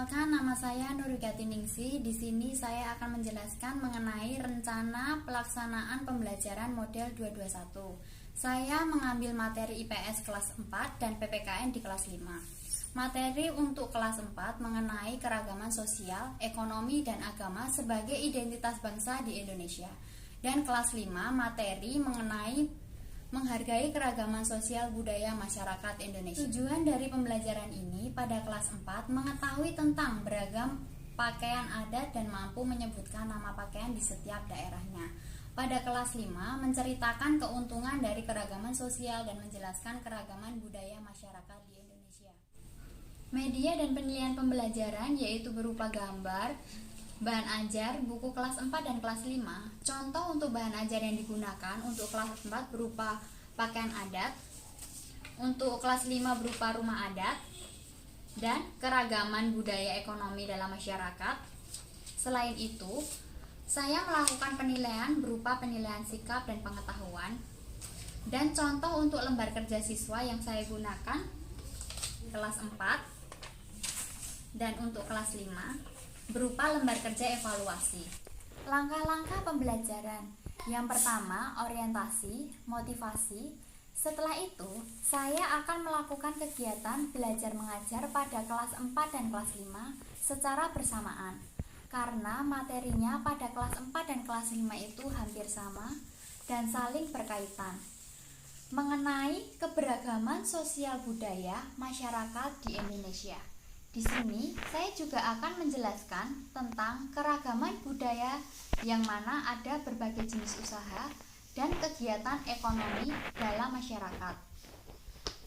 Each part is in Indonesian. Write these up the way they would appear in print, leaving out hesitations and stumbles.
Perkenalkan, nama saya Nurigati Ningsih. Di sini saya akan menjelaskan mengenai rencana pelaksanaan pembelajaran model 221. Saya mengambil materi IPS kelas 4 dan PPKN di kelas 5. Materi untuk kelas 4 mengenai keragaman sosial, ekonomi, dan agama sebagai identitas bangsa di Indonesia. Dan kelas 5 materi mengenai menghargai keragaman sosial budaya masyarakat Indonesia. Tujuan dari pembelajaran ini pada kelas 4 mengetahui tentang beragam pakaian adat dan mampu menyebutkan nama pakaian di setiap daerahnya. Pada kelas 5 menceritakan keuntungan dari keragaman sosial dan menjelaskan keragaman budaya masyarakat di Indonesia. Media dan penilaian pembelajaran yaitu berupa gambar, bahan ajar, buku kelas 4 dan kelas 5. Contoh untuk bahan ajar yang digunakan untuk kelas 4 berupa pakaian adat, untuk kelas 5 berupa rumah adat, dan keragaman budaya ekonomi dalam masyarakat. Selain itu, saya melakukan penilaian berupa penilaian sikap dan pengetahuan. Dan contoh untuk lembar kerja siswa yang saya gunakan kelas 4 dan untuk kelas 5 berupa lembar kerja evaluasi. Langkah-langkah pembelajaran. Yang pertama, orientasi, motivasi. Setelah itu, saya akan melakukan kegiatan belajar mengajar pada kelas 4 dan kelas 5 secara bersamaan. Karena materinya pada kelas 4 dan kelas 5 itu hampir sama dan saling berkaitan. Mengenai keberagaman sosial budaya masyarakat di Indonesia. Di sini saya juga akan menjelaskan tentang keragaman budaya yang mana ada berbagai jenis usaha dan kegiatan ekonomi dalam masyarakat.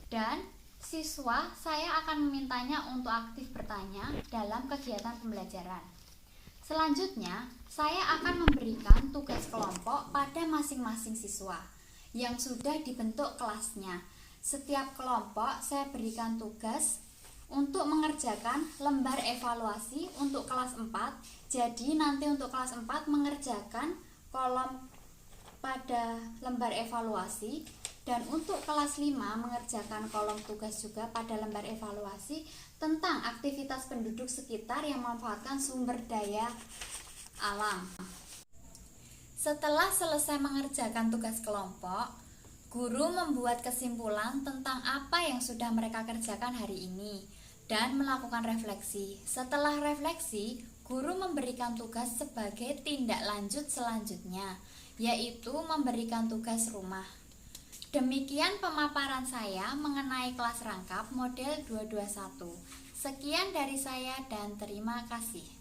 Dan siswa saya akan memintanya untuk aktif bertanya dalam kegiatan pembelajaran. Selanjutnya, saya akan memberikan tugas kelompok pada masing-masing siswa yang sudah dibentuk kelasnya. Setiap kelompok saya berikan tugas untuk mengerjakan lembar evaluasi untuk kelas 4. Jadi nanti untuk kelas 4 mengerjakan kolom pada lembar evaluasi, dan untuk kelas 5 mengerjakan kolom tugas juga pada lembar evaluasi tentang aktivitas penduduk sekitar yang memanfaatkan sumber daya alam. Setelah selesai mengerjakan tugas kelompok, guru membuat kesimpulan tentang apa yang sudah mereka kerjakan hari ini dan melakukan refleksi. Setelah refleksi, guru memberikan tugas sebagai tindak lanjut selanjutnya, yaitu memberikan tugas rumah. Demikian pemaparan saya mengenai kelas rangkap model 221. Sekian dari saya dan terima kasih.